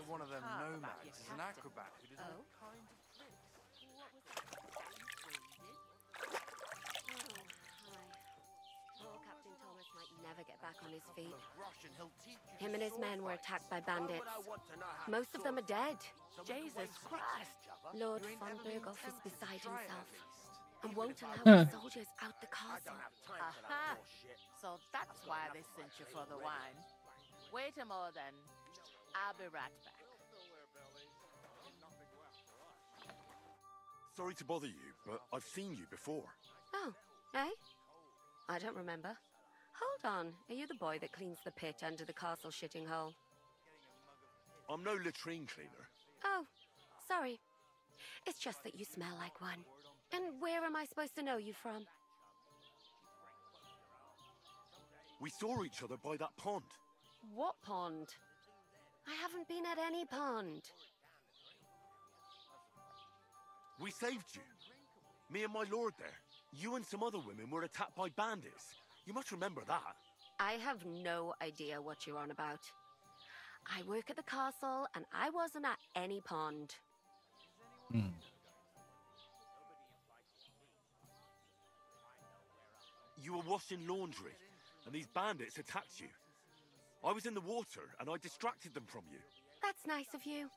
met one of them nomads as an acrobat who does all kinds of tricks. Poor Captain Thomas might never get back on his feet. Him and his men were attacked by bandits. Most of them are dead. Jesus Christ! Lord von Berghoff is beside himself and won't allow the soldiers out the castle. Aha! So that's why they sent you for the wine. Wait a moment then. I'll be right back. Sorry to bother you, but I've seen you before. Oh, eh? I don't remember. Hold on. Are you the boy that cleans the pit under the castle shitting hole? I'm no latrine cleaner. Oh, sorry. It's just that you smell like one. And where am I supposed to know you from? We saw each other by that pond. What pond? I haven't been at any pond. We saved you. Me and my lord there. You and some other women were attacked by bandits. You must remember that. I have no idea what you're on about. I work at the castle, and I wasn't at any pond. You were washing laundry, and these bandits attacked you. I was in the water, and I distracted them from you. That's nice of you.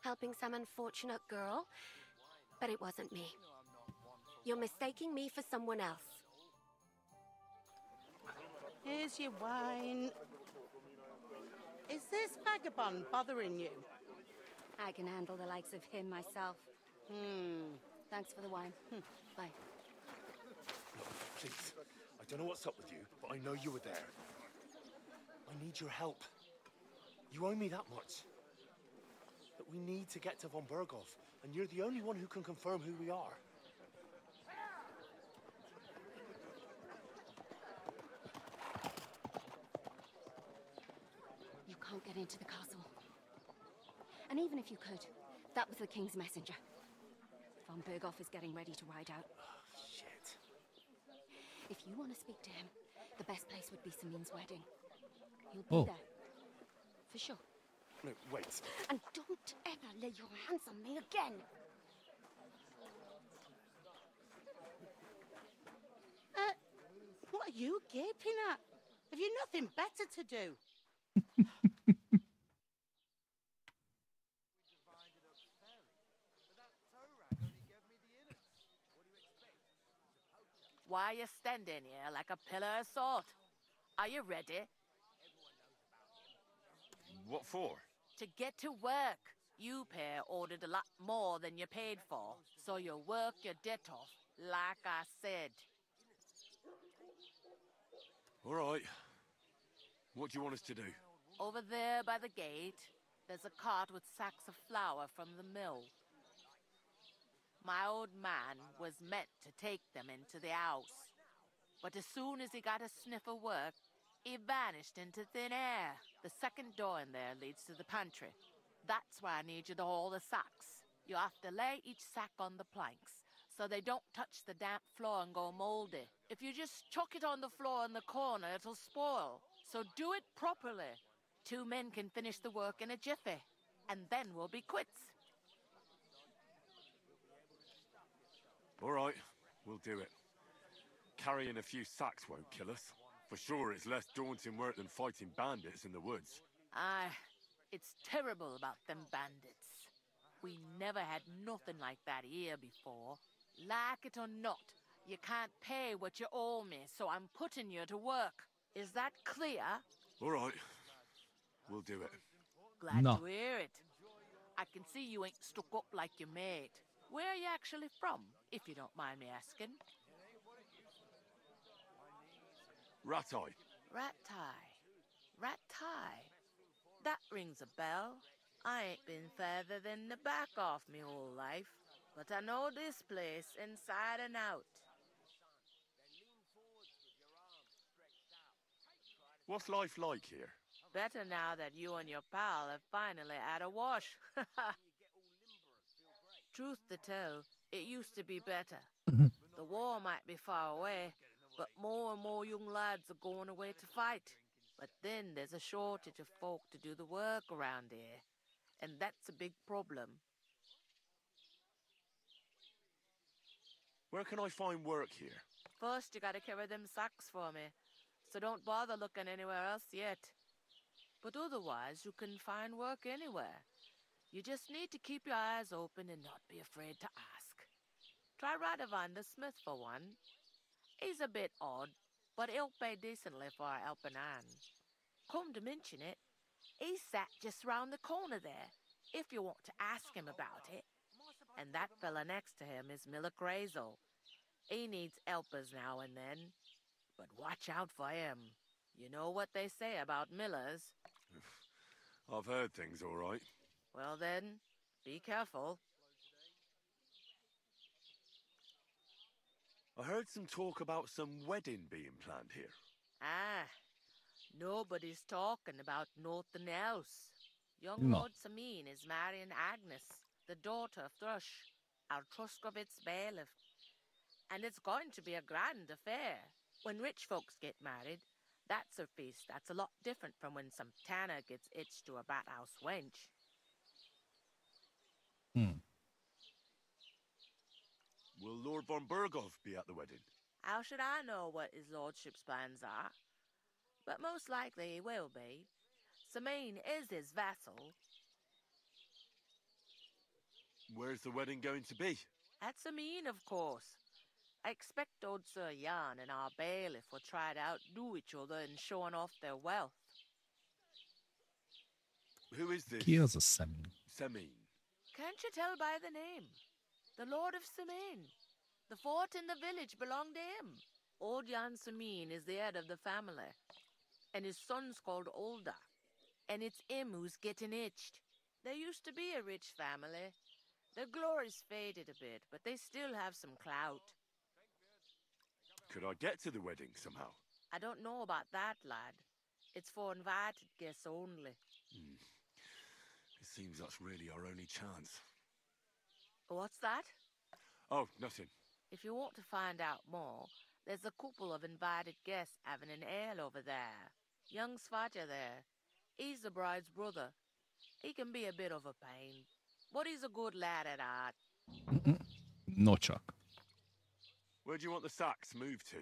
Helping some unfortunate girl. But it wasn't me. You're mistaking me for someone else. Here's your wine. Is this vagabond bothering you? I can handle the likes of him myself. Thanks for the wine. Bye. Look, please. I don't know what's up with you, but I know you were there. I need your help. You owe me that much. But we need to get to von Berghoff, and you're the only one who can confirm who we are. You can't get into the castle. And even if you could, that was the king's messenger. Von Berghoff is getting ready to ride out. Oh, shit. If you want to speak to him, the best place would be Samin's wedding. You'll be there. For sure. No, wait. And don't ever lay your hands on me again. What are you gaping at? Have you nothing better to do? Why are you standing here like a pillar of salt? Are you ready? What for? To get to work. You pair ordered a lot more than you paid for, so you work your debt off, like I said. All right. What do you want us to do? Over there by the gate, there's a cart with sacks of flour from the mill. My old man was meant to take them into the house, but as soon as he got a sniff of work, he vanished into thin air. The second door in there leads to the pantry. That's why I need you to haul the sacks. You have to lay each sack on the planks, so they don't touch the damp floor and go moldy. If you just chuck it on the floor in the corner, it'll spoil. So do it properly. 2 men can finish the work in a jiffy, and then we'll be quits. All right, we'll do it. Carrying a few sacks won't kill us. For sure, it's less daunting work than fighting bandits in the woods. Aye, it's terrible about them bandits. We never had nothing like that here before. Like it or not, you can't pay what you owe me, so I'm putting you to work. Is that clear? All right, we'll do it. Glad to hear it. I can see you ain't stuck up like your mate. Where are you actually from, if you don't mind me asking? Rat-eye. Rat-tie. Rat-tie. That rings a bell. I ain't been further than the back off me whole life, but I know this place inside and out. What's life like here? Better now that you and your pal have finally had a wash. Truth to tell, it used to be better. The war might be far away, but more and more young lads are going away to fight. But then there's a shortage of folk to do the work around here. and that's a big problem. Where can I find work here? First, you gotta carry them sacks for me, so don't bother looking anywhere else yet. But otherwise, you can find work anywhere. You just need to keep your eyes open and not be afraid to ask. Try Radovan the smith for one. He's a bit odd, but he'll pay decently for a helping hand. Come to mention it, he's sat just round the corner there, if you want to ask him about it. And that fella next to him is Miller Crazel. He needs helpers now and then, but watch out for him. You know what they say about Millers. I've heard things, all right. Well then, be careful. I heard some talk about some wedding being planned here. Ah, nobody's talking about nothing else. Young No. Lord Samin is marrying Agnes, the daughter of Thrush, our Truskovitz bailiff. And it's going to be a grand affair. When rich folks get married, that's a feast that's a lot different from when some tanner gets hitched to a bathouse wench. Will Lord von Berghoff be at the wedding? How should I know what his lordship's plans are? But most likely he will be. Samin is his vassal. Where's the wedding going to be? At Samin, of course. I expect old Sir Jan and our bailiff will try to outdo each other in showing off their wealth. Who is this? Ki az a személy? Semin. Can't you tell by the name? The Lord of Samin. The fort in the village belonged to him. Old Jan Samin is the head of the family, and his son's called Olda. And it's him who's getting itched. There used to be a rich family. Their glory's faded a bit, but they still have some clout. Could I get to the wedding somehow? I don't know about that, lad. It's for invited guests only. It seems that's really our only chance. What's that? Oh, nothing. If you want to find out more, there's a couple of invited guests having an ale over there. Young Svatja there. He's the bride's brother. He can be a bit of a pain, but he's a good lad at heart. No csak. Where do you want the sacks moved to?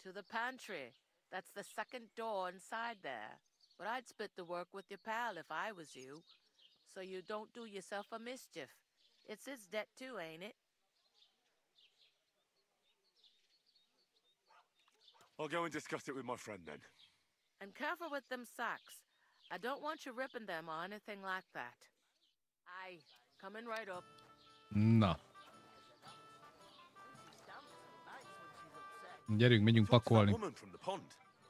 To the pantry. That's the second door inside there. But I'd split the work with your pal if I was you, so you don't do yourself a mischief. It's his debt too, ain't it? I'll go and discuss it with my friend then. And careful with them sacks. I don't want you ripping them or anything like that. Aye, coming right up. Na. Gyerünk, menjünk Talk to that pakolni. woman from the pond.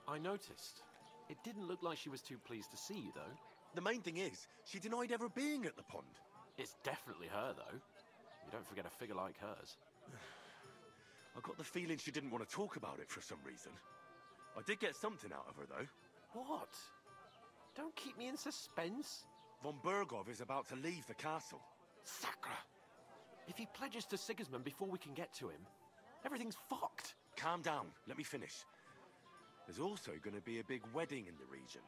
I noticed. It didn't look like she was too pleased to see you, though. The main thing is, she denied ever being at the pond. It's definitely her, though. You don't forget a figure like hers. I got the feeling she didn't want to talk about it for some reason. I did get something out of her, though. What? Don't keep me in suspense. Von Berghoff is about to leave the castle. Sacre! If he pledges to Sigismund before we can get to him, everything's fucked. Calm down, let me finish. There's also going to be a big wedding in the region.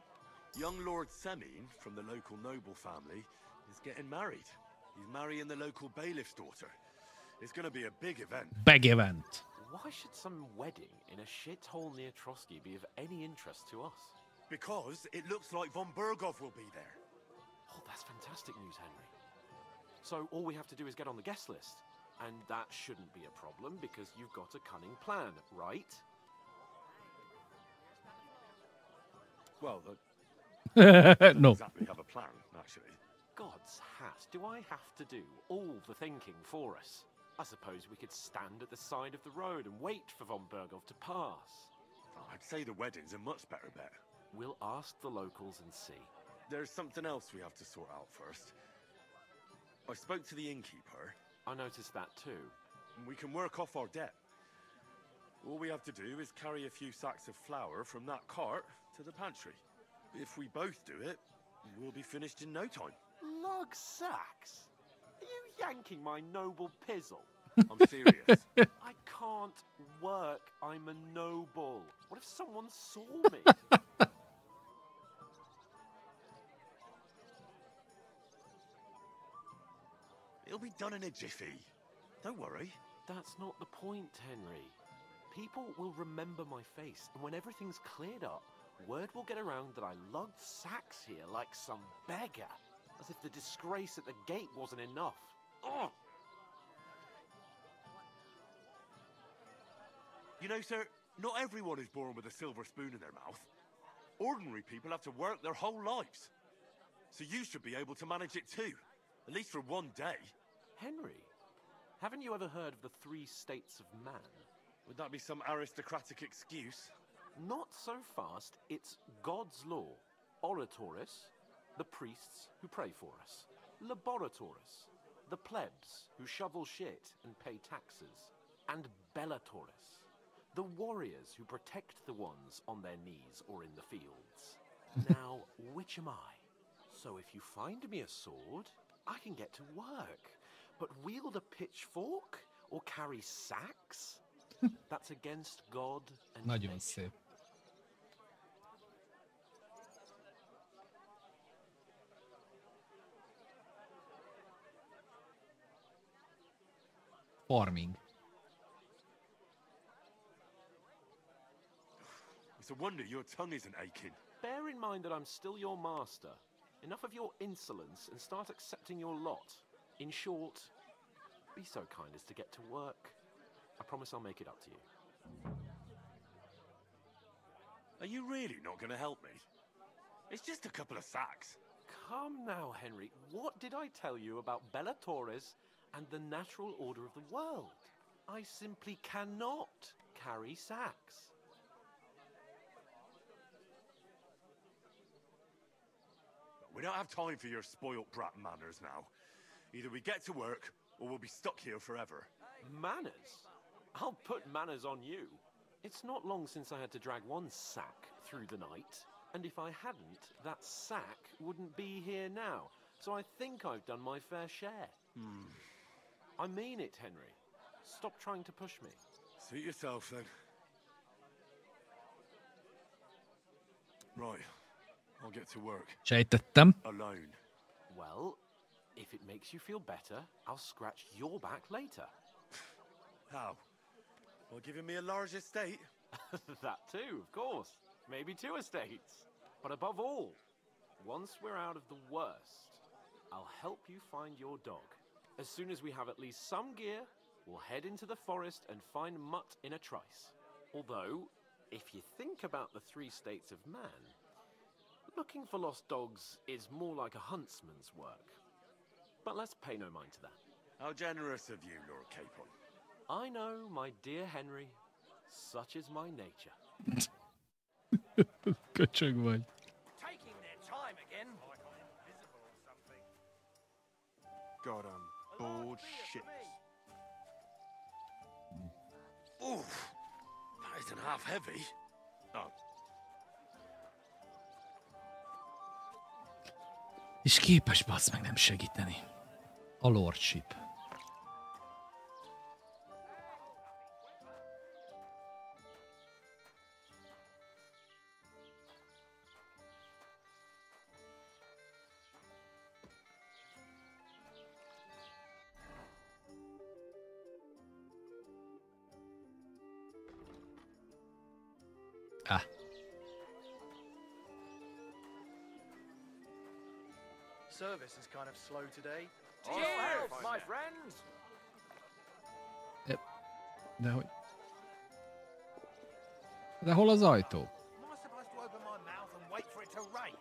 Young Lord Semin, from the local noble family, is getting married. He's marrying the local bailiff's daughter. It's going to be a big event. Big event. Why should some wedding in a shithole near Trotsky be of any interest to us? Because it looks like Von Berghoff will be there. Oh, that's fantastic news, Henry. So all we have to do is get on the guest list. And that shouldn't be a problem because you've got a cunning plan, right? Well, No. exactly have a plan, actually. God's hat, do I have to do all the thinking for us? I suppose we could stand at the side of the road and wait for Von Berghoff to pass. I'd say the wedding's a much better bet. We'll ask the locals and see. There's something else we have to sort out first. I spoke to the innkeeper. I noticed that too. And we can work off our debt. All we have to do is carry a few sacks of flour from that cart to the pantry. If we both do it, we'll be finished in no time. Lug sacks? Are you yanking my noble pizzle? I'm serious. I can't work. I'm a noble. What if someone saw me? It'll be done in a jiffy. Don't worry. That's not the point, Henry. People will remember my face, and when everything's cleared up, word will get around that I lugged sacks here like some beggar. As if the disgrace at the gate wasn't enough. Ugh! You know, sir, not everyone is born with a silver spoon in their mouth. Ordinary people have to work their whole lives. So you should be able to manage it too. At least for one day. Henry, haven't you ever heard of the 3 states of man? Would that be some aristocratic excuse? Not so fast. It's God's law. Oratoris, the priests who pray for us. Laboratoris, the plebs who shovel shit and pay taxes. And Bellatoris, the warriors who protect the ones on their knees or in the fields. Now, which am I? So if you find me a sword, I can get to work. But wield a pitchfork or carry sacks? That's against God and Nagyon nature. szép. Farming. It's a wonder your tongue isn't aching. Bear in mind that I'm still your master. Enough of your insolence and start accepting your lot. In short, be so kind as to get to work. I promise I'll make it up to you. Are you really not going to help me? It's just a couple of sacks. Come now, Henry. What did I tell you about Bellatoris and the natural order of the world? I simply cannot carry sacks. We don't have time for your spoilt brat manners now. Either we get to work, or we'll be stuck here forever. Manners? I'll put manners on you. It's not long since I had to drag one sack through the night, and if I hadn't, that sack wouldn't be here now. So I think I've done my fair share. I mean it, Henry. Stop trying to push me. Suit yourself, then. Right. I'll get to work. Sejtettem. Alone. Well, if it makes you feel better, I'll scratch your back later. How? Well, giving me a large estate? That too, of course. Maybe 2 estates. But above all, once we're out of the worst, I'll help you find your dog. As soon as we have at least some gear, we'll head into the forest and find Mutt in a trice. Although, if you think about the 3 states of man, looking for lost dogs is more like a huntsman's work. But let's pay no mind to that. How generous of you, Lord Capon. I know, my dear Henry. Such is my nature. Köcsög vagy. Taking their time again. God, I'm bored shitless. Oof. That isn't half heavy. Oh. És képes bassz meg nem segíteni. A lordship. Ah. Service is kind of slow today. Cheers, my friends! De hogy... De hol az ajtó? Am I supposed to open my mouth and wait for it to rain?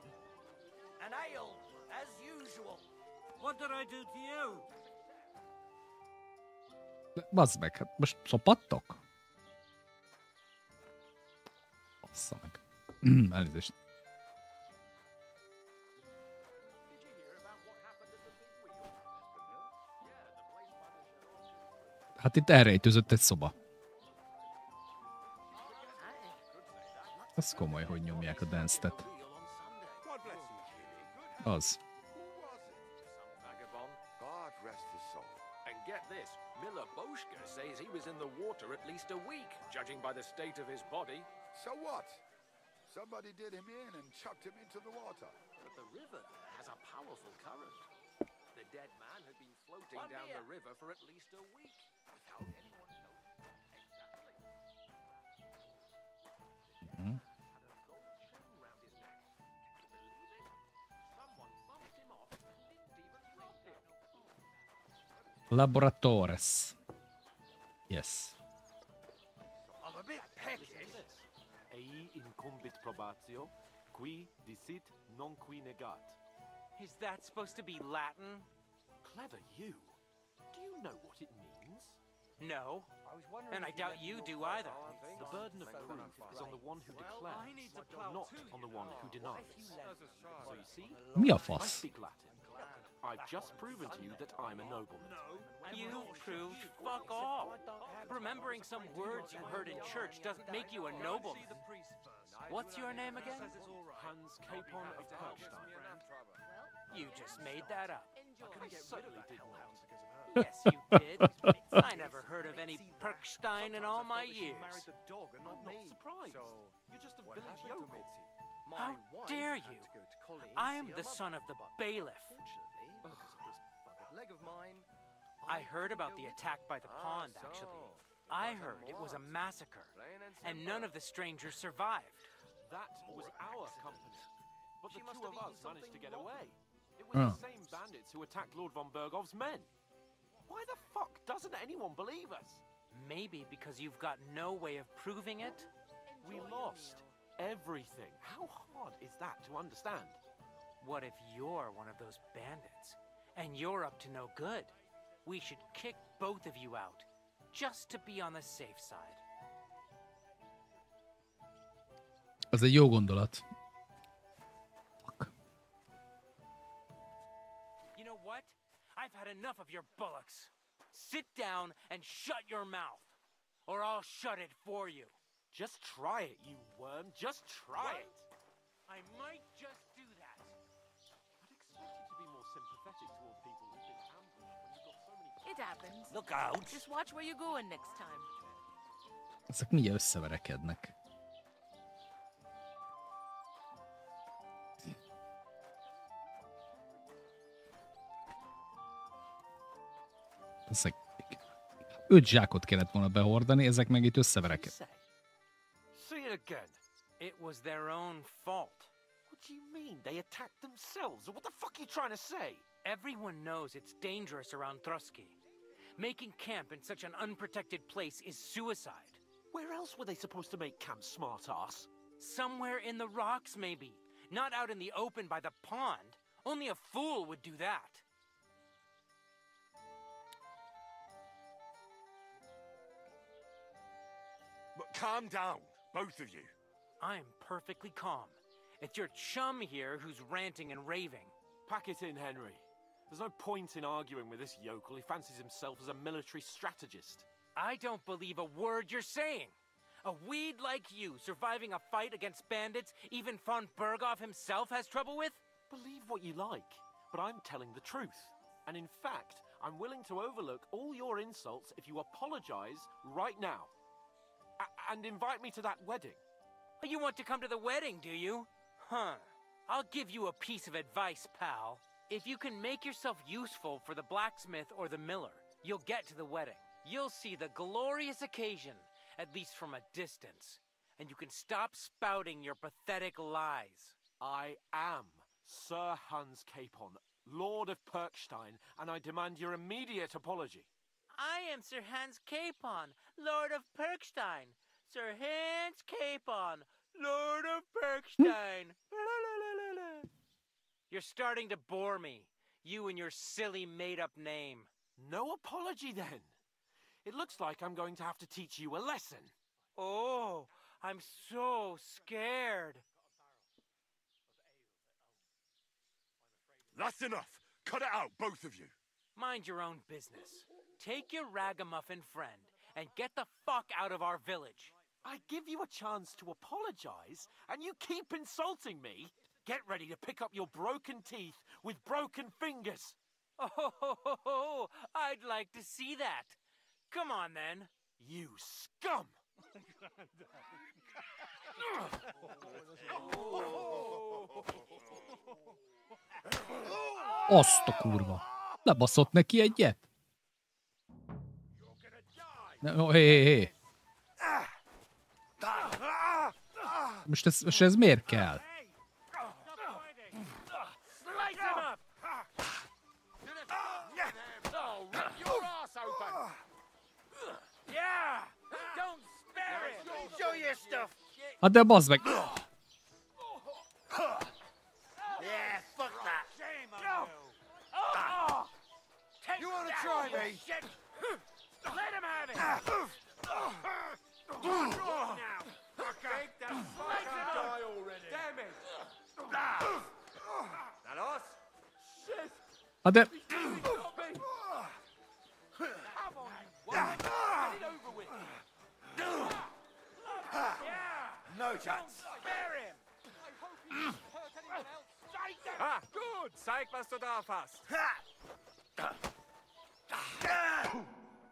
An ale, as usual. What did I do to you? De bazd meg, hát most szopattok? Bassza meg. Elnézést. Hát itt elrejtőzött egy szoba. Az komoly, hogy nyomják a dance-tet. Az. God rest his soul. And get this, Miller Boschke says he was in the water at least a week, judging by the state of his body. So what? Somebody did him in and chucked him into the water. But the river has a powerful current. The dead man had been floating down the river for at least a week without anyone knowing exactly. Mhm. Had a gold chain round his neck. Can you believe it? Someone bumped him off and didn't even drop him. Laboratores. Yes. I'm a bit peckish. Ei incumbit probatio, qui dicit non qui negat. Is that supposed to be Latin? Clever you. Do you know what it means? No. And I doubt you do either. The burden of proof is on the one who declares, not on the one who denies. So you see, Mi a I fasz? speak Latin. I've just proven to you that I'm a nobleman. You proved fuck all. Remembering some words you heard in church doesn't make you a nobleman. What's your name again? Hans Capon of Perkstein. You just made that up. I certainly did not. Yes, you did. I never heard of any Perkstein in all my years. I'm not surprised. You're just a village yokel. How dare you? I am the son of the bailiff. I heard about the attack by the pond, actually. I heard it was a massacre, and none of the strangers survived. That was our company. But the two of us managed to get away. It was Oh. the same bandits who attacked Lord von Bergov's men. Why the fuck doesn't anyone believe us? Maybe because you've got no way of proving it? We lost everything. How hard is that to understand? What if you're one of those bandits, and you're up to no good? We should kick both of you out, just to be on the safe side. Az egy jó gondolat. Fuck. You know what? I've had enough of your bullocks. Sit down and shut your mouth, or I'll shut it for you. Just try it, you worm. Just try it. I might just do that. I'd expect you to be more sympathetic towards people who've been ambushed when you've got so many... It happens. Look out. Just watch where you're going next time. Ezek mindjárt összeverekednek. Ezek 5 zsákot kellett volna behordani, ezek meg itt összeverekednek. Say it again. It was their own fault. What do you mean? They attacked themselves? What the fuck are you trying to say? Everyone knows it's dangerous around Trotsky. Making camp in such an unprotected place is suicide. Where else were they supposed to make camp, smart-ass? Somewhere in the rocks, maybe. Not out in the open by the pond. Only a fool would do that. But calm down, both of you. I'm perfectly calm. It's your chum here who's ranting and raving. Pack it in, Henry. There's no point in arguing with this yokel. He fancies himself as a military strategist. I don't believe a word you're saying. A weed like you surviving a fight against bandits even von Berghoff himself has trouble with? Believe what you like, but I'm telling the truth. And in fact, I'm willing to overlook all your insults if you apologize right now. And invite me to that wedding. You want to come to the wedding, do you? Huh. I'll give you a piece of advice, pal. If you can make yourself useful for the blacksmith or the miller, you'll get to the wedding. You'll see the glorious occasion, at least from a distance. And you can stop spouting your pathetic lies. I am Sir Hans Capon, Lord of Perkstein, and I demand your immediate apology. I am Sir Hans Capon, Lord of Perkstein. Sir Hans Capon, Lord of Perkstein. You're starting to bore me, you and your silly made-up name. No apology, then. It looks like I'm going to have to teach you a lesson. Oh, I'm so scared. That's enough. Cut it out, both of you. Mind your own business. Take your ragamuffin friend and get the fuck out of our village. I give you a chance to apologize, and you keep insulting me. Get ready to pick up your broken teeth with broken fingers. Oh, I'd like to see that. Come on, then. You scum! Azt a kurva. Lebaszott neki egyet? Hé. Most ez miért kell? Hát de bazd meg! You want to try me? Let him have it! Now! Take that fucking die already! Damn it! That us? Shit! Hát de... Come on, you get it over with! No chance! Spare him! I hope he doesn't hurt anyone else! Ah, gut! Zeig, was du drauf hast!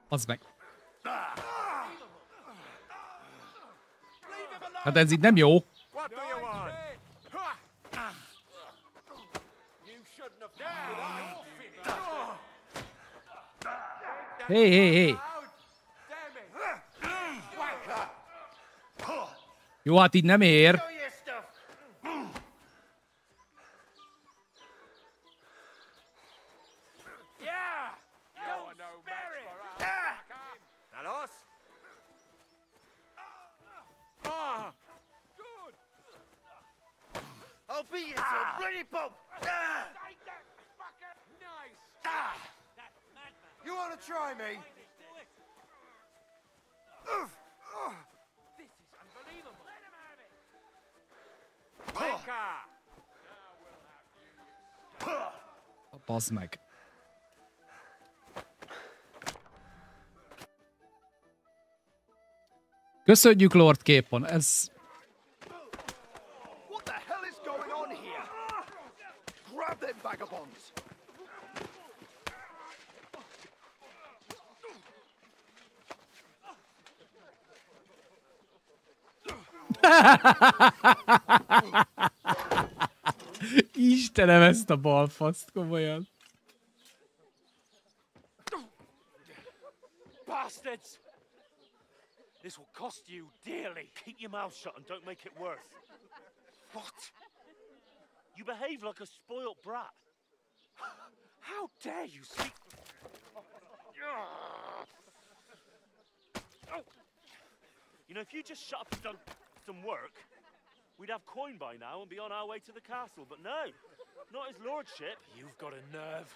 Az meg. Hát ez így nem jó. What do you want? Hé. Jó, hát így nem ér. I'll beat you to a bloody pulp! You want to try me? This is unbelievable. Let him have it. Bazd meg. Köszönjük, Lord Képon, ez... What the hell is going on here? Grab them vagabonds! Istenem, ezt a balfaszt, komolyan. Bastards! This will cost you dearly. Keep your mouth shut and don't make it worse. What? You behave like a spoilt brat. How dare you speak... You know, if you just shut up and done some work, we'd have coin by now and be on our way to the castle. But no, not his lordship. You've got a nerve.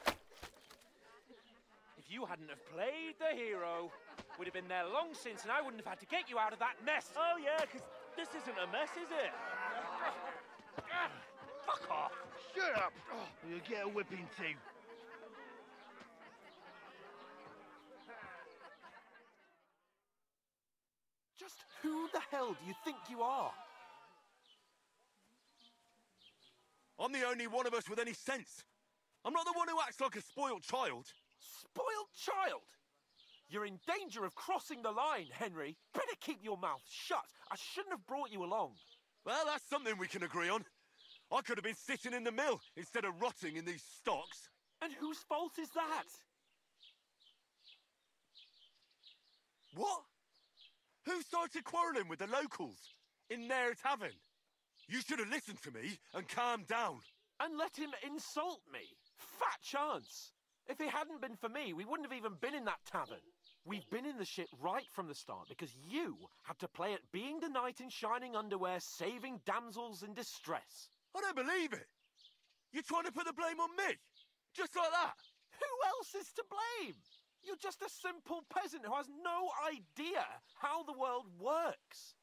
If you hadn't have played the hero, we'd have been there long since and I wouldn't have had to get you out of that mess. Oh yeah, because this isn't a mess, is it? Fuck off. Shut up! You'll get a whipping too. Just who the hell do you think you are? I'm the only one of us with any sense. I'm not the one who acts like a spoiled child. Spoiled child? You're in danger of crossing the line, Henry. Better keep your mouth shut. I shouldn't have brought you along. Well, that's something we can agree on. I could have been sitting in the mill instead of rotting in these stocks. And whose fault is that? What? Who started quarrelling with the locals in their tavern? You should have listened to me and calmed down. And let him insult me. Fat chance. If it hadn't been for me, we wouldn't have even been in that tavern. We've been in the shit right from the start because you had to play at being the knight in shining underwear, saving damsels in distress. I don't believe it. You're trying to put the blame on me? Just like that? Who else is to blame? You're just a simple peasant who has no idea how the world works.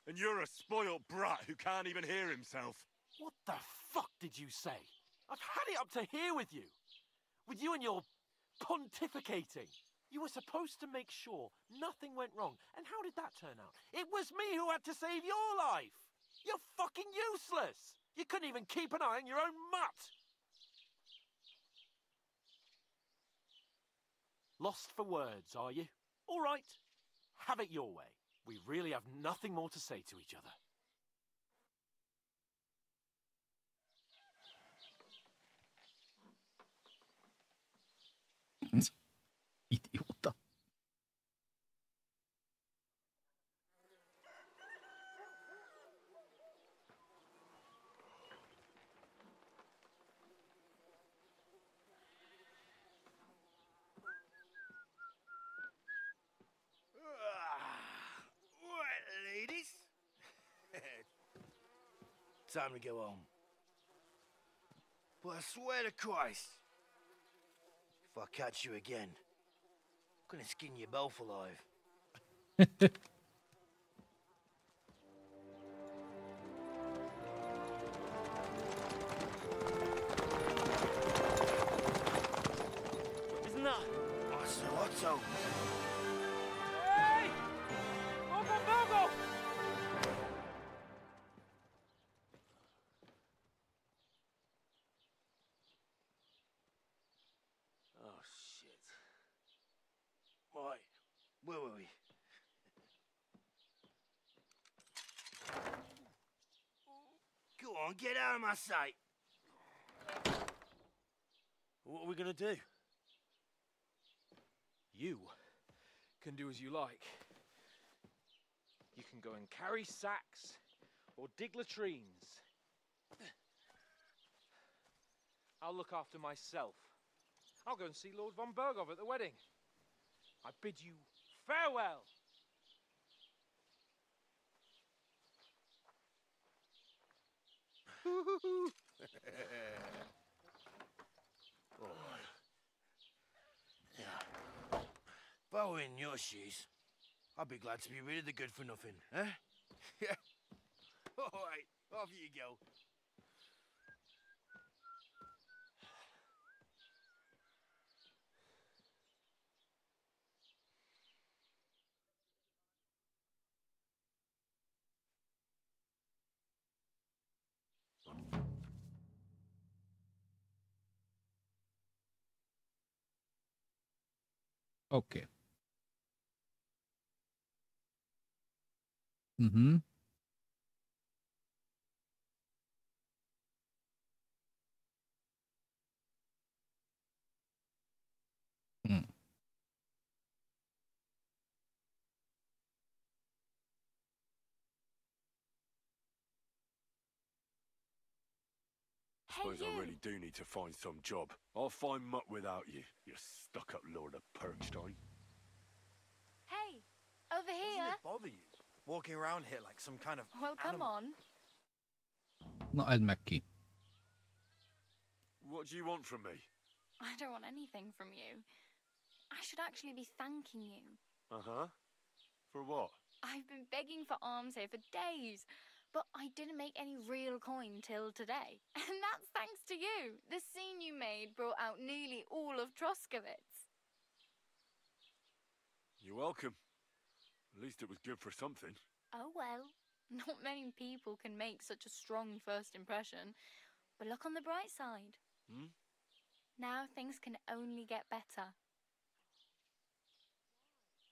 And you're a spoiled brat who can't even hear himself. What the fuck did you say? I've had it up to here with you. With you and your pontificating. You were supposed to make sure nothing went wrong. And how did that turn out? It was me who had to save your life. You're fucking useless. You couldn't even keep an eye on your own mutt. Lost for words, are you? All right. Have it your way. We really have nothing more to say to each other. time to go home. But I swear to Christ, if I catch you again, I'm gonna skin you both alive. Isn't that? Otto. Hey! Uncle Bogo! Oh, shit. Right, where were we? Go on, get out of my sight. What are we gonna do? You can do as you like. You can go and carry sacks or dig latrines. I'll look after myself. I'll go and see Lord von Bergov at the wedding. I bid you farewell. Yeah. If I were in your shoes, I'd be glad to be rid of the good for nothing, eh? Yeah. All right, off you go. Oké. Mhm. Hm. Suppose I really do need to find some job. I'll find muck without you, you stuck-up Lord of Perkstein. Hey, over here. Doesn't it bother you walking around here like some kind of Well, come on. Na, edd meg ki. What do you want from me? I don't want anything from you. I should actually be thanking you. Uh-huh. For what? I've been begging for alms here for days, but I didn't make any real coin till today. And that's thanks to you. The scene you made brought out nearly all of Troskowitz. You're welcome. At least it was good for something. Oh well, not many people can make such a strong first impression. But look on the bright side. Hmm? Now things can only get better.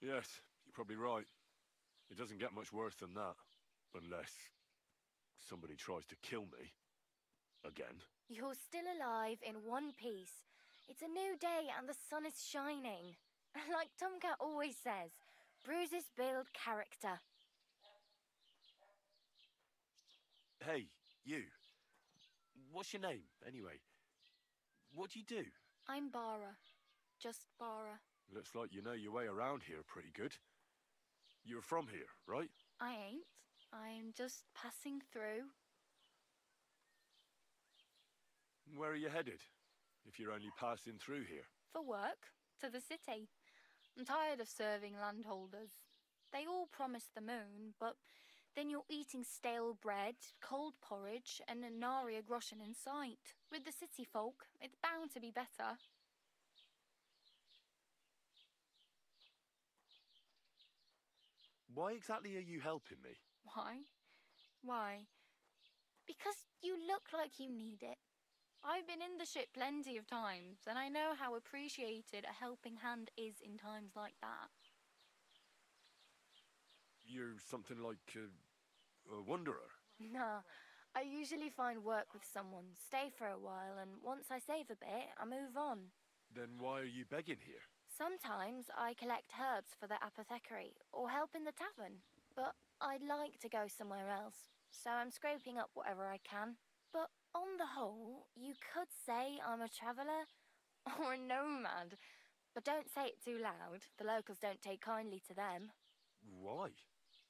Yes, you're probably right. It doesn't get much worse than that. Unless somebody tries to kill me. Again. You're still alive in one piece. It's a new day and the sun is shining. Like Tomcat always says, bruises build character. Hey, you. What's your name, anyway? What do you do? I'm Bara. Just Bara. Looks like you know your way around here pretty good. You're from here, right? I ain't. I'm just passing through. Where are you headed? If you're only passing through here. For work. To the city. I'm tired of serving landholders. They all promise the moon, but then you're eating stale bread, cold porridge, and a nary a groschen in sight. With the city folk, it's bound to be better. Why exactly are you helping me? Why? Why? Because you look like you need it. I've been in the ship plenty of times, and I know how appreciated a helping hand is in times like that. You're something like a wanderer? Nah, I usually find work with someone, stay for a while, and once I save a bit, I move on. Then why are you begging here? Sometimes I collect herbs for the apothecary, or help in the tavern. But I'd like to go somewhere else, so I'm scraping up whatever I can. But on the whole, you could say I'm a traveller, or a nomad. But don't say it too loud, the locals don't take kindly to them. Why?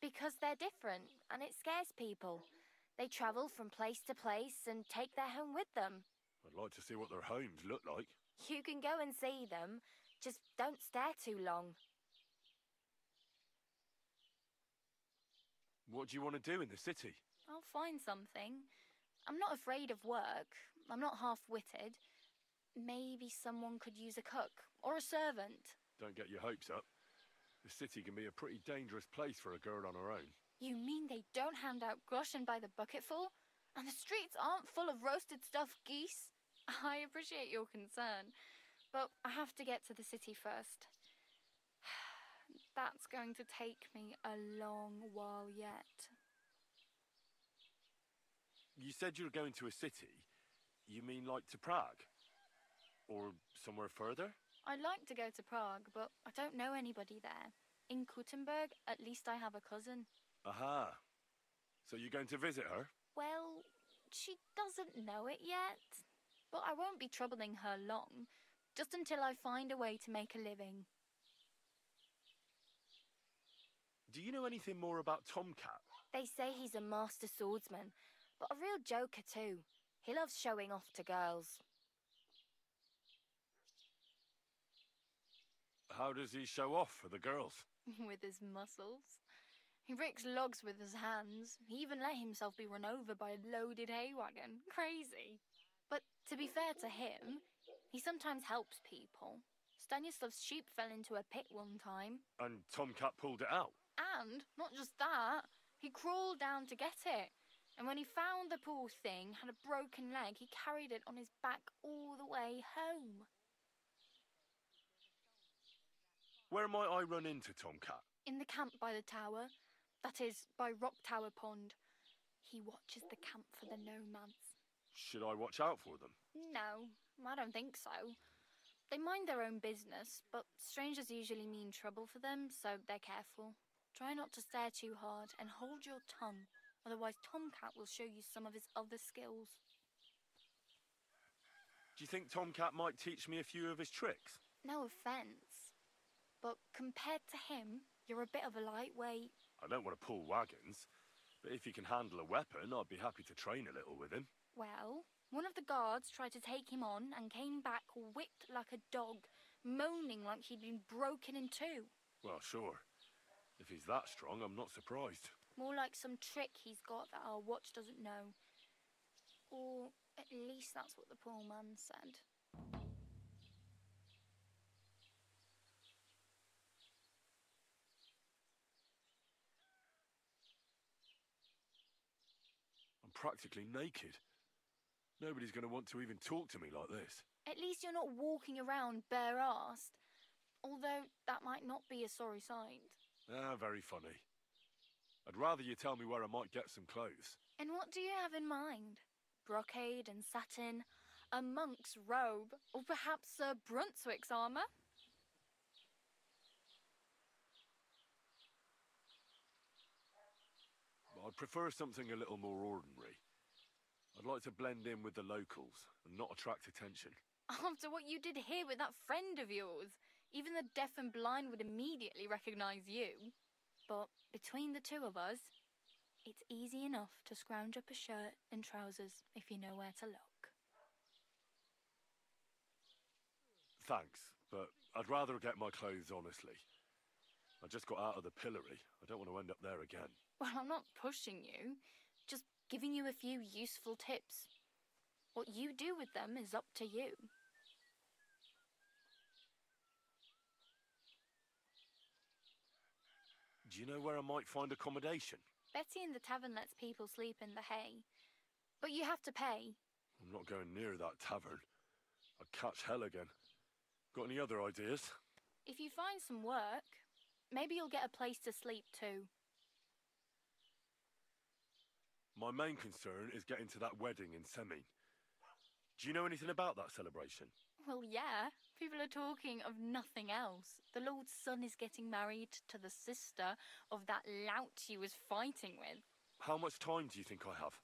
Because they're different, and it scares people. They travel from place to place and take their home with them. I'd like to see what their homes look like. You can go and see them, just don't stare too long. What do you want to do in the city? I'll find something. I'm not afraid of work. I'm not half-witted. Maybe someone could use a cook or a servant. Don't get your hopes up. The city can be a pretty dangerous place for a girl on her own. You mean they don't hand out groschen by the bucketful? And the streets aren't full of roasted stuffed geese? I appreciate your concern, but I have to get to the city first. That's going to take me a long while yet. You said you were going to a city. You mean like to Prague? Or somewhere further? I'd like to go to Prague, but I don't know anybody there. In Kuttenberg, at least I have a cousin. Aha. So you're going to visit her? Well, she doesn't know it yet. But I won't be troubling her long, just until I find a way to make a living. Do you know anything more about Tomcat? They say he's a master swordsman, but a real joker too. He loves showing off to girls. How does he show off for the girls? With his muscles. He rakes logs with his hands. He even let himself be run over by a loaded hay wagon. Crazy. But to be fair to him, he sometimes helps people. Stanislav's sheep fell into a pit one time. And Tomcat pulled it out? And, not just that, he crawled down to get it. And when he found the poor thing had a broken leg, he carried it on his back all the way home. Where might I run into Tomcat? In the camp by the tower. That is, by Rock Tower Pond. He watches the camp for the nomads. Should I watch out for them? No, I don't think so. They mind their own business, but strangers usually mean trouble for them, so they're careful. Try not to stare too hard and hold your tongue, otherwise Tomcat will show you some of his other skills. Do you think Tomcat might teach me a few of his tricks? No offence, but compared to him, you're a bit of a lightweight. I don't want to pull wagons, but if he can handle a weapon, I'd be happy to train a little with him. Well, one of the guards tried to take him on and came back whipped like a dog, moaning like he'd been broken in two. Well, sure. If he's that strong, I'm not surprised. More like some trick he's got that our watch doesn't know. Or at least that's what the poor man said. I'm practically naked. Nobody's going to want to even talk to me like this. At least you're not walking around bare-assed. Although that might not be a sorry sight. Ah, very funny. I'd rather you tell me where I might get some clothes. And what do you have in mind? Brocade and satin, a monk's robe, or perhaps Sir Brunswick's armour? I'd prefer something a little more ordinary. I'd like to blend in with the locals and not attract attention. After what you did here with that friend of yours, even the deaf and blind would immediately recognise you. But between the two of us, it's easy enough to scrounge up a shirt and trousers if you know where to look. Thanks, but I'd rather get my clothes honestly. I just got out of the pillory. I don't want to end up there again. Well, I'm not pushing you, just giving you a few useful tips. What you do with them is up to you. Do you know where I might find accommodation? Betty in the tavern lets people sleep in the hay. But you have to pay. I'm not going near that tavern. I'd catch hell again. Got any other ideas? If you find some work, maybe you'll get a place to sleep too. My main concern is getting to that wedding in Semine. Do you know anything about that celebration? Well, yeah. People are talking of nothing else. The Lord's son is getting married to the sister of that lout he was fighting with. How much time do you think I have?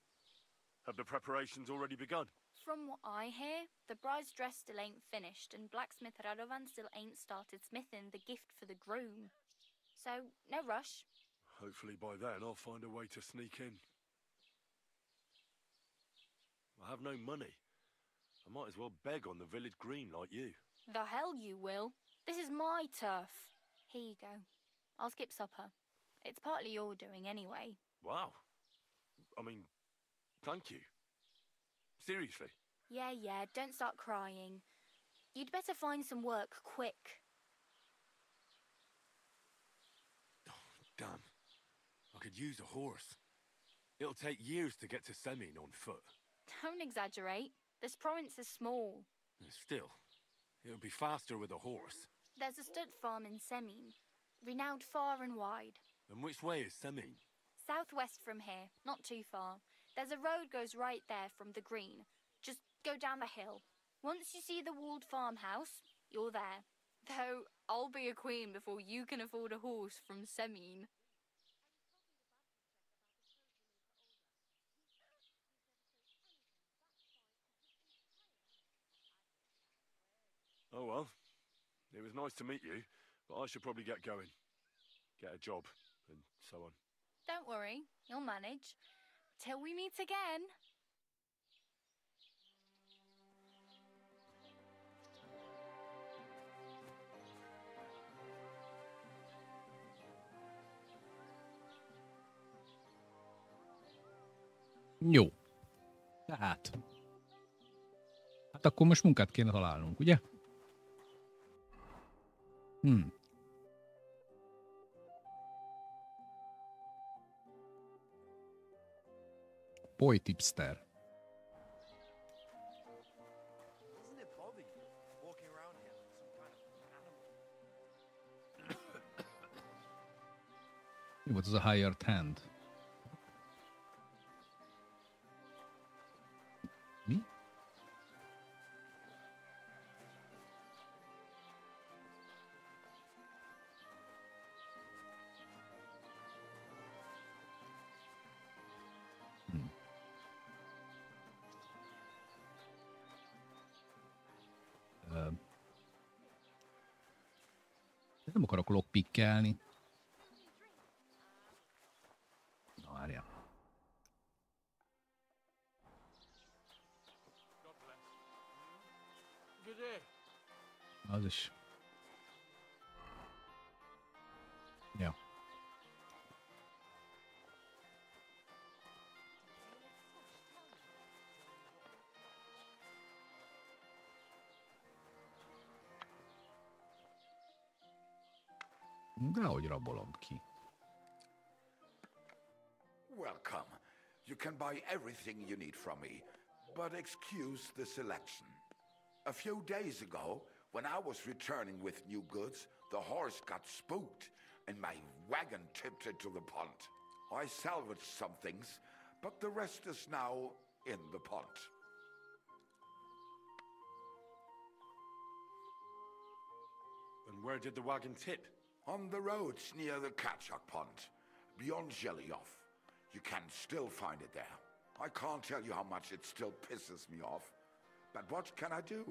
Have the preparations already begun? From what I hear, the bride's dress still ain't finished, and blacksmith Radovan still ain't started smithing the gift for the groom. So, no rush. Hopefully by then I'll find a way to sneak in. I have no money. I might as well beg on the village green like you. The hell you will. This is my turf. Here you go. I'll skip supper. It's partly your doing anyway. Wow. I mean, thank you. Seriously. Yeah, don't start crying. You'd better find some work quick. Damn. I could use a horse. It'll take years to get to Semin on foot. Don't exaggerate. This province is small. Still, it'll be faster with a horse. There's a stud farm in Semin, renowned far and wide. And which way is Semin? Southwest from here, not too far. There's a road goes right there from the green. Just go down the hill. Once you see the walled farmhouse, you're there. Though, I'll be a queen before you can afford a horse from Semin. Oh well. It was nice to meet you, but I should probably get going. Get a job, and so on. Don't worry, you'll manage. Till we meet again. Jó. Tehát. Hát akkor most munkát kéne találnunk, ugye? Boy tipster. Doesn't it bother you walking around here like some kind of animal? Mi volt az a hired hand? Mi? Nem akarok lockpickelni. Na, várjál. Az is. Ja. Dehogy rabolom ki. Welcome. You can buy everything you need from me, but excuse the selection. A few days ago, when I was returning with new goods, the horse got spooked and my wagon tipped into the pond. I salvaged some things, but the rest is now in the pond. And where did the wagon tip? On the roads near the Katchak pond, beyond Jelioff. You can still find it there. I can't tell you how much it still pisses me off, but what can I do?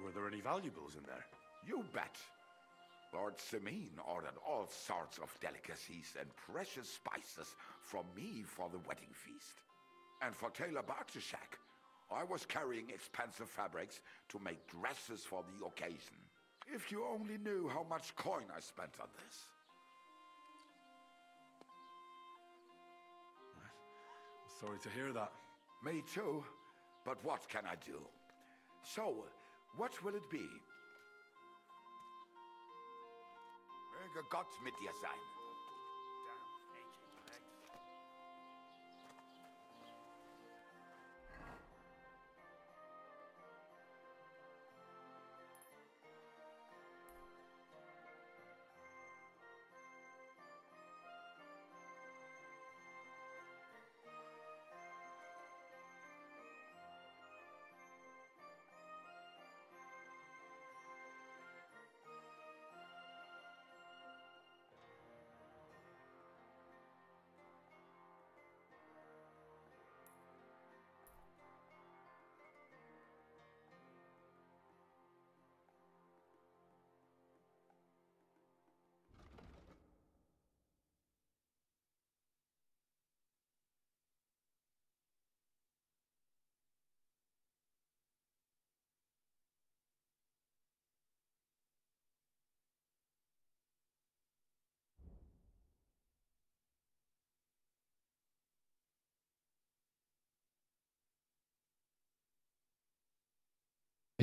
Were there any valuables in there? You bet. Lord Semin ordered all sorts of delicacies and precious spices from me for the wedding feast. And for Taylor Bartishak, I was carrying expensive fabrics to make dresses for the occasion. If you only knew how much coin I spent on this. Sorry to hear that. Me too, but what can I do? So, what will it be? Möge Gott mit dir sein.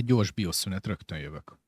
Egy gyors bioszünet, rögtön jövök.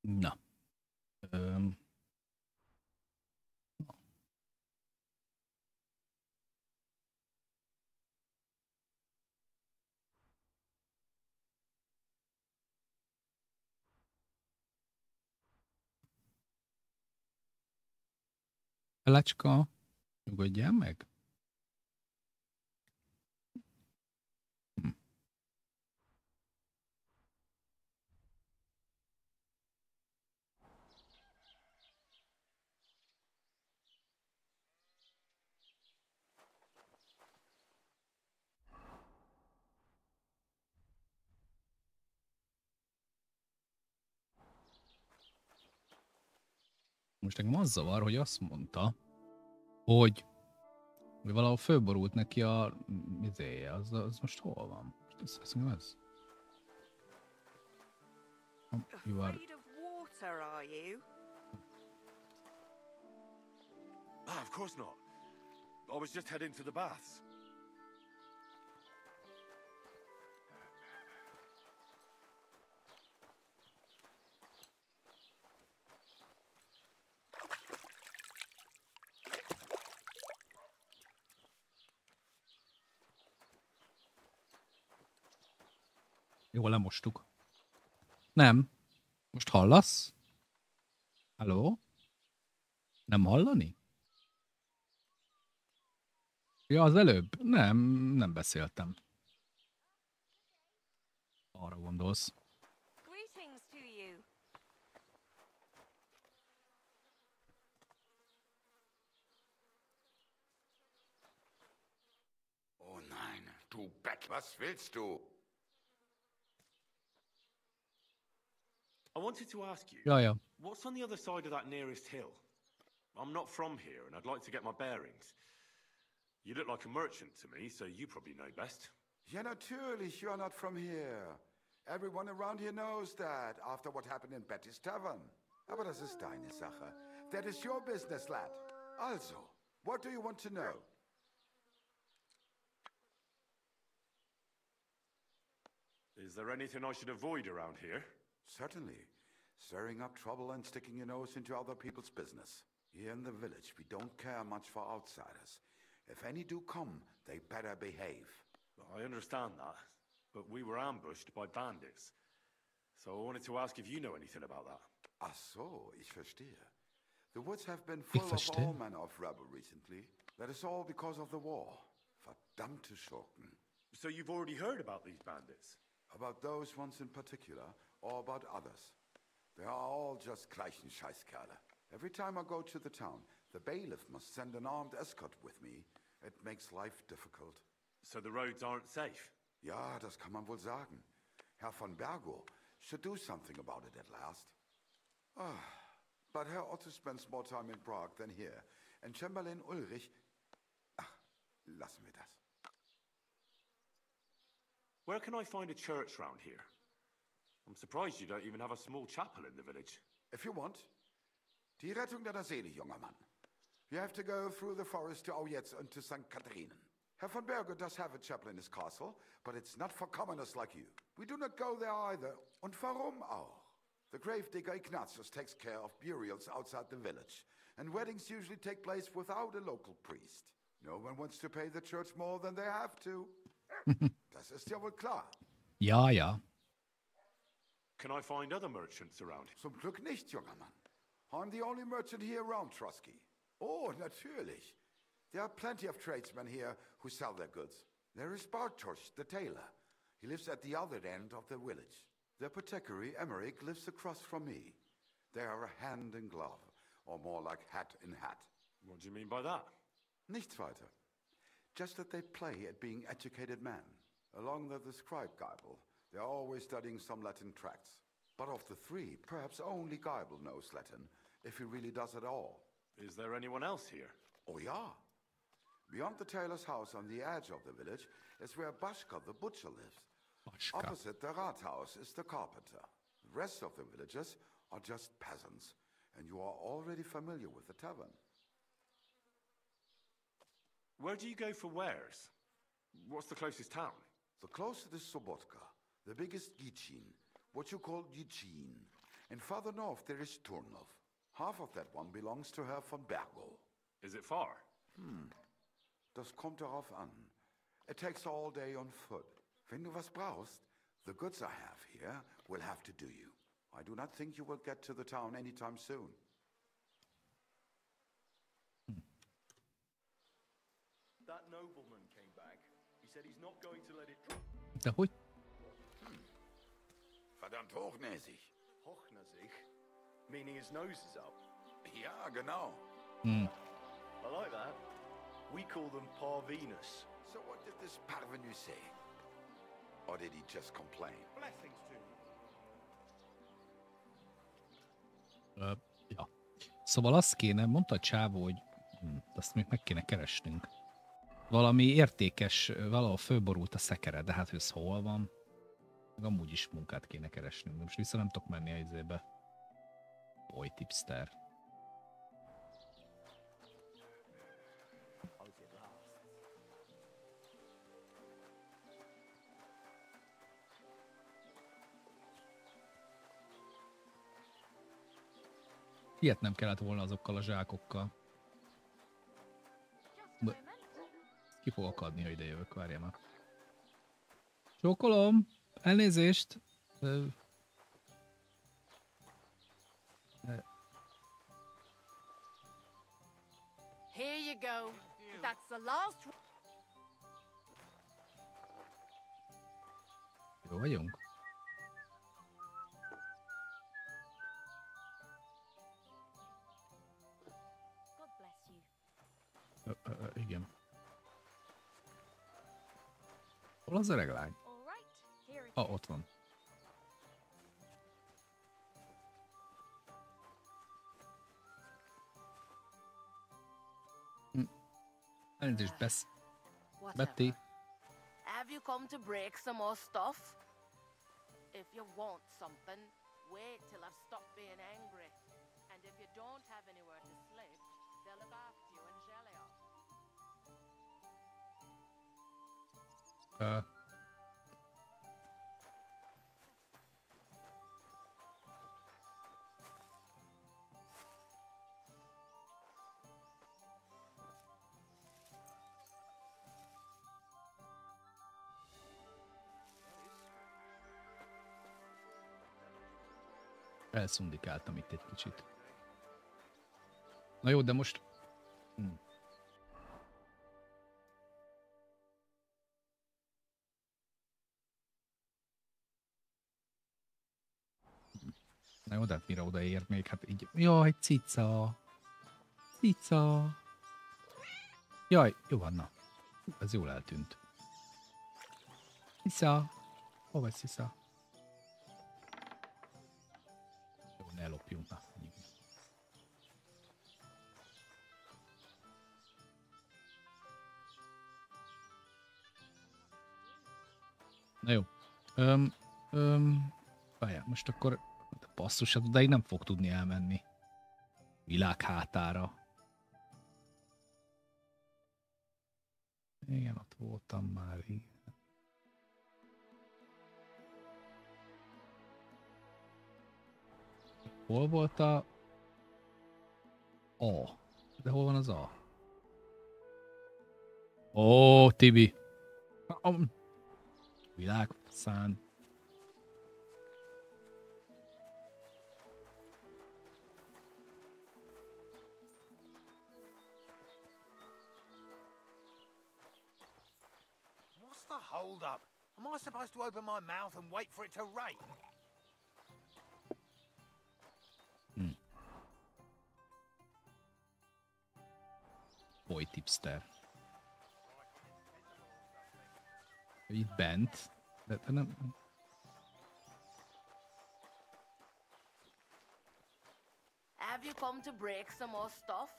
Na. Felecska, nyugodjál meg. Most engem az zavar, hogy azt mondta, hogy valahol fölborult neki a izéje, az most hol van? Most ez ez? You are... Afraid of water, are you? Ah, of course not. I was just heading to the baths. Jó, lemostuk. Nem. Most hallasz? Halló? Nem hallani? Ja, az előbb? Nem beszéltem. Arra gondolsz. Greetings to you. Oh nein, du Beck, was willst du? I wanted to ask you, Yeah. what's on the other side of that nearest hill? I'm not from here, and I'd like to get my bearings. You look like a merchant to me, so you probably know best. Ja, natürlich, you're not from here. Everyone around here knows that, after what happened in Betty's Tavern. Aber das ist deine Sache. That is your business, lad. Also, what do you want to know? Is there anything I should avoid around here? Certainly. Stirring up trouble and sticking your nose into other people's business. Here in the village, we don't care much for outsiders. If any do come, they better behave. I understand that, but we were ambushed by bandits. So I wanted to ask if you know anything about that. Ach so, ich verstehe. The woods have been full of all manner of rebel recently. That is all because of the war. Verdammte Schurken. So you've already heard about these bandits? About those ones in particular, or about others. They are all just gleichen Scheißkerle. Every time I go to the town, the bailiff must send an armed escort with me. It makes life difficult. So the roads aren't safe? Ja, das kann man wohl sagen. Herr von Bergo should do something about it at last. But Herr Otto spends more time in Prague than here. And Chamberlain Ulrich... Ach, lassen wir das. Where can I find a church round here? I'm surprised you don't even have a small chapel in the village. If you want. Die Rettung deiner Seele, junger Mann. You have to go through the forest to Aujetz and to St. Catharinen. Herr von Berger does have a chapel in his castle, but it's not for commoners like you. We do not go there either. Und warum auch? The gravedigger Ignatius takes care of burials outside the village, and weddings usually take place without a local priest. No one wants to pay the church more than they have to. Das ist ja wohl klar. Ja, ja. Can I find other merchants around? Zum Glück nicht, junger Mann. I'm the only merchant here around Trusky. Oh, natürlich. There are plenty of tradesmen here who sell their goods. There is Bartosz, the tailor. He lives at the other end of the village. The apothecary, Emmerich, lives across from me. They are a hand in glove, or more like hat in hat. What do you mean by that? Nichts weiter. Just that they play at being educated men. Along with the scribe Geibel, they are always studying some Latin tracts. But of the three, perhaps only Geibel knows Latin, if he really does at all. Is there anyone else here? Oh, yeah. Beyond the tailor's house on the edge of the village is where Bashka the butcher lives. Bashka. Opposite the Rathaus is the carpenter. The rest of the villagers are just peasants, and you are already familiar with the tavern. Where do you go for wares? What's the closest town? The closest is Sobotka, the biggest Gichin, what you call Gichin. And farther north there is Turnov. Half of that one belongs to Herr von Bergel. Is it far? Das kommt darauf an. It takes all day on foot. Wenn du was brauchst, the goods I have here will have to do you. I do not think you will get to the town anytime soon. That nobleman came back. He said he's not going to let it drop. De hogy? Verdammt hochnäsig. Hochnäsig? Meaning his nose is up. Ja, genau. I like that. We call them parvenus. So what did this parvenu say? Or did he just complain? Blessings to you. Ja. Szóval azt kéne, mondta a csávó, hogy azt még meg kéne keresnünk. Valami értékes, valahol fölborult a szekere, de hát ez hol van? Meg amúgy is munkát kéne keresnünk. De most vissza nem tudok menni a izébe. Boy tipster. Ilyet nem kellett volna azokkal a zsákokkal. De ki fogok adni, ha ide jövök, várjál meg. Csókolom! Elnézést! Here you go. That's the last. Jó vagyunk? God bless you. Igen. Hol az öreg lány? All right, here it Ott van. Elnézést, Betty. Have you come to break some more stuff? If you want something, wait till I've stopped being angry. And if you don't have anywhere to sleep, they'll look after you in Jelliot. Elszundikáltam itt egy kicsit. Na jó, de most... Na jó, de hát mire odaérnék? Hát így... Jaj, cica! Cica! Jaj, jó van, na. Ez jól eltűnt. Cica! Hol vagy, cica? Jó, ne lopjunk, na. Na jó. Várjál, most akkor basszus, hát odáig nem fog tudni elmenni. Világ hátára. Igen, ott voltam már, igen. Hol volt a... A? De hol van az A? Ó, Tibi! Világszán. What's the hold up? Am I supposed to open my mouth and wait for it to rain? Boy tipster. Itt bent. De nem... Have you come to break some more stuff?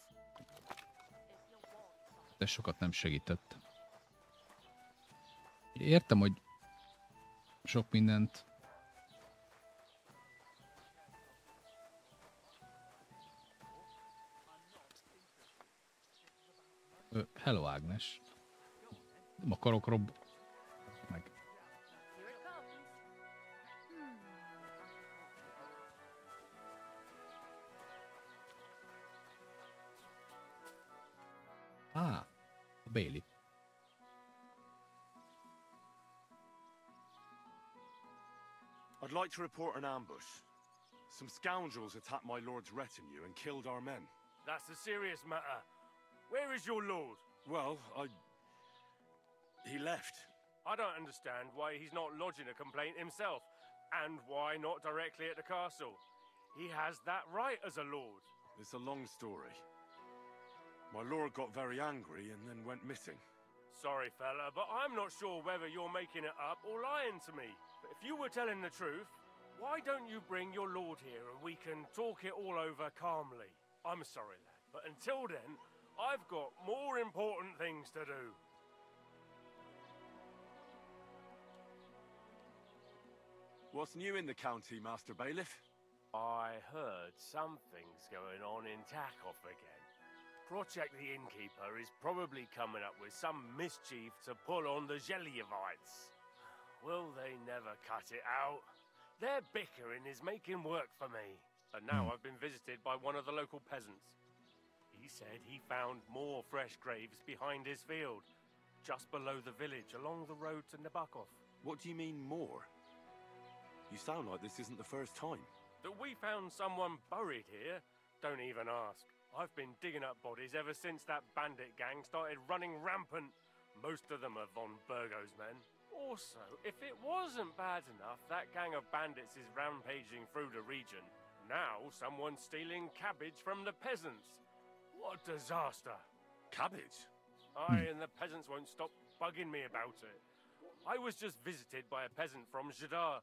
De sokat nem segített. Értem, hogy sok mindent... Hello, Ágnes. Nem akarok meg. A Bailey. I'd like to report an ambush. Some scoundrels attacked my lord's retinue and killed our men. That's a serious matter. Where is your lord? Well, he left. I don't understand why he's not lodging a complaint himself, and why not directly at the castle. He has that right as a lord. It's a long story. My lord got very angry and then went missing. Sorry, fella, but I'm not sure whether you're making it up or lying to me. But if you were telling the truth, why don't you bring your lord here and we can talk it all over calmly? I'm sorry, lad, but until then, I've got more important things to do. What's new in the county, Master Bailiff? I heard something's going on in Takoff again. Project the Innkeeper is probably coming up with some mischief to pull on the Gelievites. Will they never cut it out? Their bickering is making work for me. And now I've been visited by one of the local peasants. He said he found more fresh graves behind his field, just below the village along the road to Nabokov. What do you mean more? You sound like this isn't the first time. That we found someone buried here? Don't even ask. I've been digging up bodies ever since that bandit gang started running rampant. Most of them are von Burgo's men. Also, if it wasn't bad enough, that gang of bandits is rampaging through the region. Now someone's stealing cabbage from the peasants. What a disaster. Cabbage? Aye, and the peasants won't stop bugging me about it. I was just visited by a peasant from Jadar.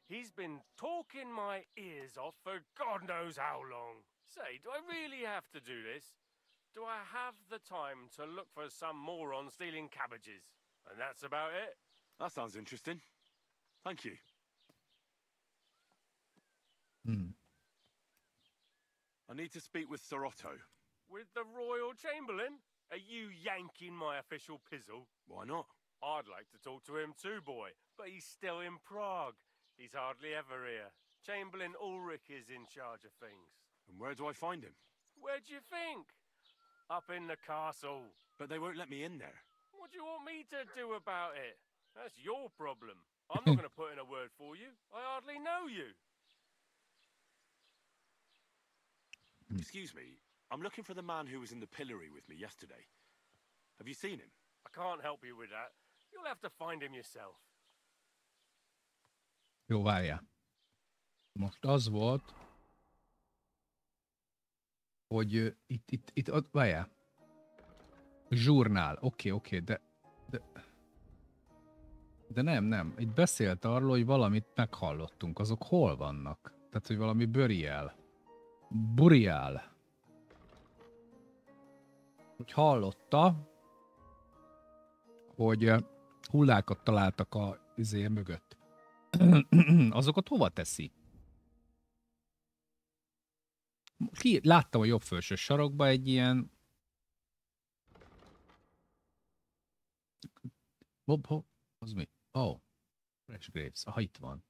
He's been talking my ears off for God knows how long. Say, do I really have to do this? Do I have the time to look for some moron stealing cabbages? And that's about it. That sounds interesting. Thank you. I need to speak with Sir Otto. With the Royal Chamberlain? Are you yanking my official pizzle? Why not? I'd like to talk to him too, boy, but he's still in Prague. He's hardly ever here. Chamberlain Ulrich is in charge of things. And where do I find him? Where do you think? Up in the castle. But they won't let me in there. What do you want me to do about it? That's your problem. I'm not going to put in a word for you. I hardly know you. Excuse me. I'm looking for the man who was in the pillory with me yesterday. Have you seen him? I can't help you with that. You'll have to find him yourself. Jó, várjál. Most az volt, hogy itt várjál. Zsurnál, oké, de nem. Itt beszélt arról, hogy valamit meghallottunk. Azok hol vannak? Tehát, hogy valami Burial. Hogy hallotta, hogy hullákat találtak a izé mögött. Azokat hova teszi? Láttam a jobb felső sarokba egy ilyen Bob, az mi? Oh, Fresh Grapes. Aha, itt van.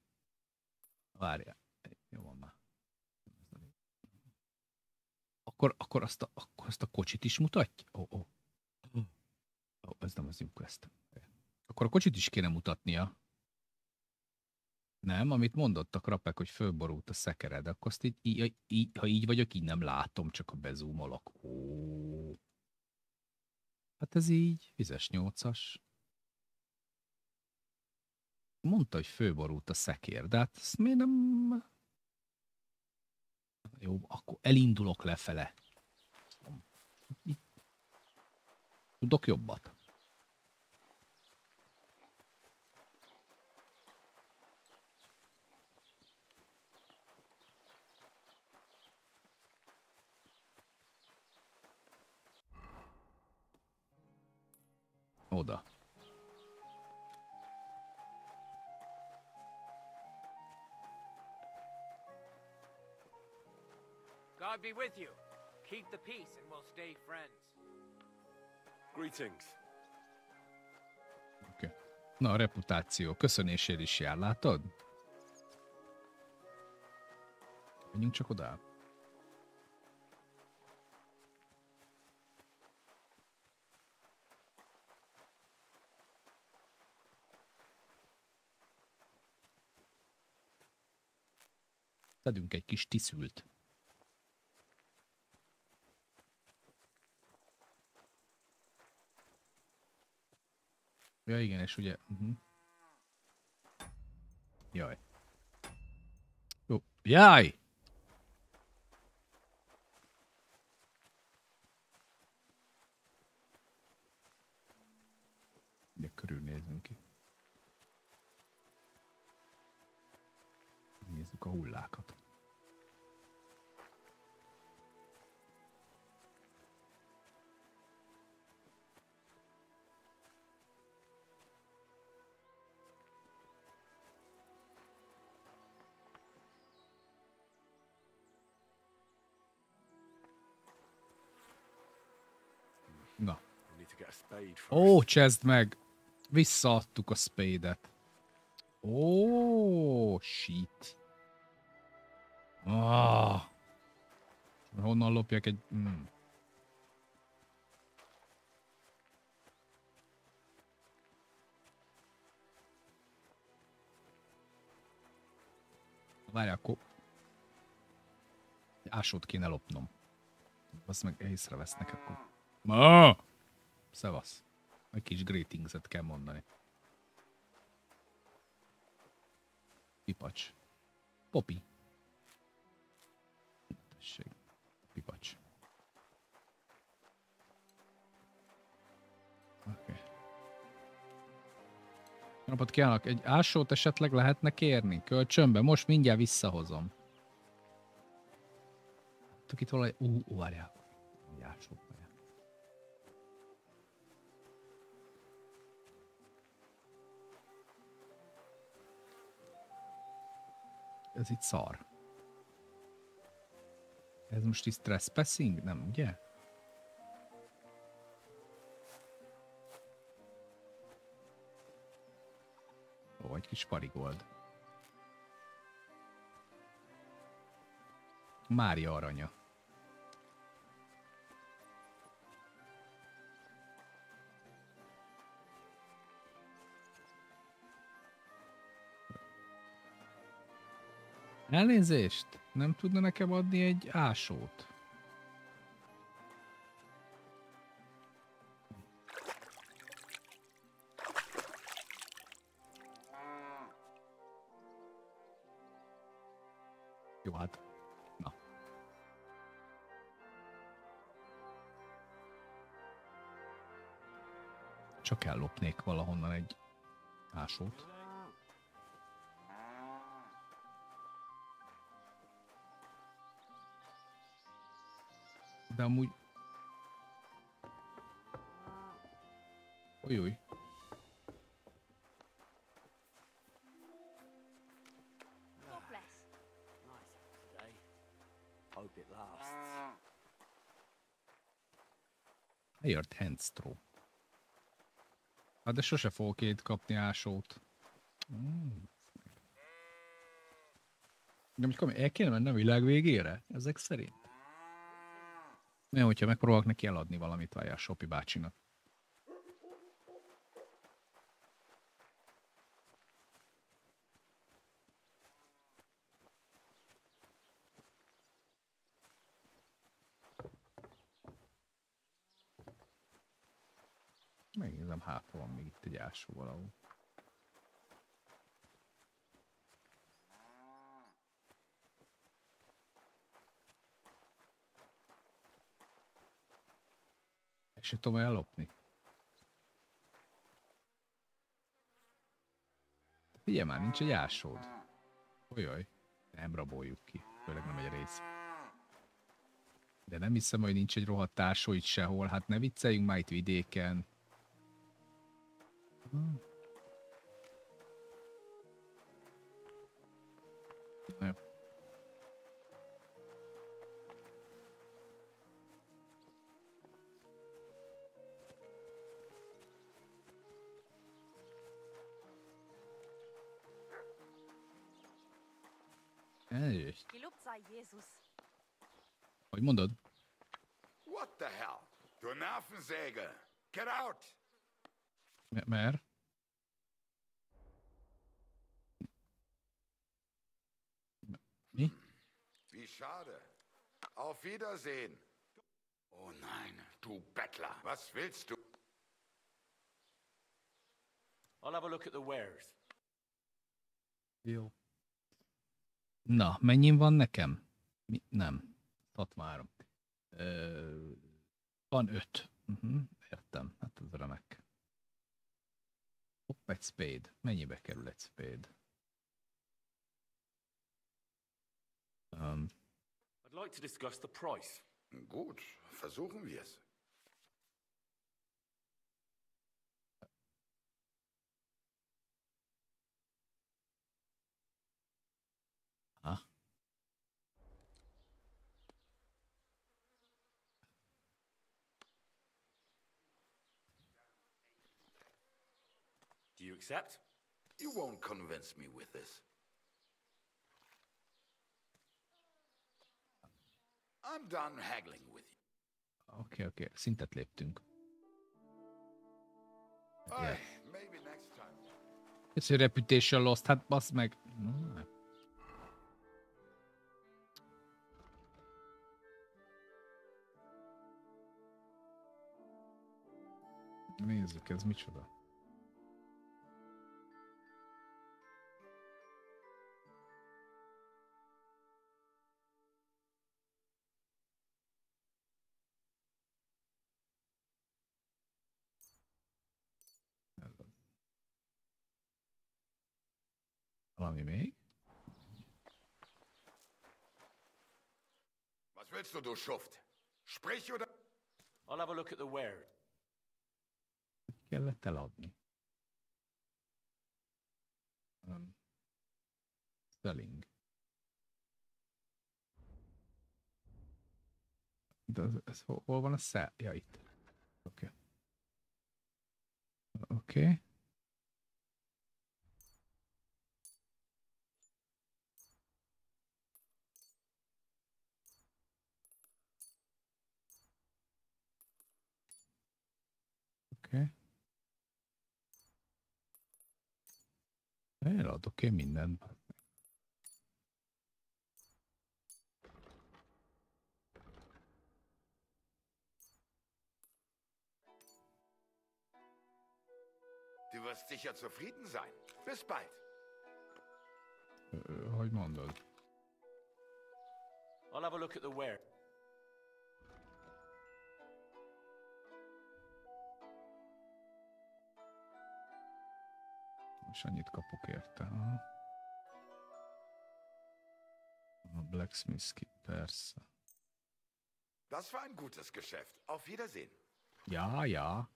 Várjál. Jó van már. Akkor azt a kocsit is mutatja? Ez nem az Quest. Akkor a kocsit is kéne mutatnia. Nem, amit mondott a krapek, hogy fölborult a szekere, de akkor azt ha így vagyok, így nem látom, csak a bezúmolok. Ó. Hát ez így, vizes 8-as. Mondta, hogy fölborult a szekér, de hát ezt miért nem... Jó, akkor elindulok lefele. Tudok jobbat. Oda. God be with you. Keep the peace and we'll stay friends. Greetings. Okay. Na, a reputáció köszönésért is jár, látod? Menjünk csak oda. Tedünk egy kis tiszült. Ja, igen, és ugye... Jaj. Jó. Jaj! Ugye körülnézünk ki. Nézzük a hullákat. Na. Ó, csezd meg! Visszaadtuk a spade-et. Ó, shit. Honnan lopjak egy... Várj, akkor... Ásót kéne lopnom. Azt meg észrevesznek akkor. Szevasz. Egy kis greetingset kell mondani. Pipacs. Popi. Tessék. Pipacs. Oké. Napot kívánok. Egy ásót esetleg lehetne kérni? Kölcsönbe? Most mindjárt visszahozom. Tudok itt valami... Várjál. Egy ásót. Ez itt szar. Ez most itt trespassing? Nem, ugye? Ó, egy kis parigold. Mária aranya. Elnézést! Nem tudna nekem adni egy ásót? Jó, hát... Na. Csak ellopnék valahonnan egy ásót. De amúgy... Ujjjj. Miért handstraw? Hát de sose fogok itt kapni ásót. De most el kéne menni a világ végére? Ezek szerint? Nem, hogyha megpróbálok neki eladni valamit, várjál Sopi bácsinak. Megnézem, hátra van még itt egy ásó valahol. És se tudom ellopni. Figyelj már, nincs egy ásód. Olyaj, nem raboljuk ki, főleg nem egy rész. De nem hiszem, hogy nincs egy rohadt ásó itt sehol. Hát ne vicceljünk már itt vidéken. Jó. Gelobt sei Jesus. Hogy mondod? What the hell? Du Nervensäge! Get out! Mer? Mi? Wie schade. Auf Wiedersehen. Oh nein, du Bettler. Was willst du? I'll have a look at the wares. Jó. Na, mennyin van nekem? Nem. 63. Van 5. Értem. Hát ez remek. Hopp, egy spade. Mennyibe kerül egy spade? I'd like to discuss the price. Gut, versuchen wir es. Do you accept? You won't convince me with this. I'm done haggling with you. Oké. Szintet léptünk. Yeah. Maybe next time. Ez egy reputation lost, hát bassz meg. Nézzük, ez micsoda. Valami még? Was willst du, du Schuft? Sprich oder... I'll have a look at the wares. Kellett eladni. Selling. De ez hol van a sell? Ja, itt. Oké. Oké. Eladok én mindent. Du wirst sicher zufrieden sein. Bis bald. Hogy mondod? I'll have a look at the ware. És annyit kapok érte. Aha. A Blacksmith kit, persze. Das war ein gutes Geschäft. Auf Wiedersehen. Ja.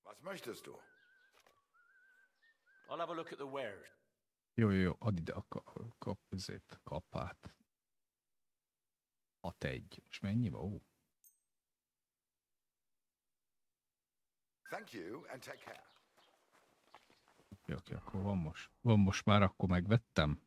Was möchtest du? I'll have a look at the wares. Jó, add ide a kapát. 6-1. Most mennyi van? Thank you and take care. Oké, akkor van most már, akkor megvettem.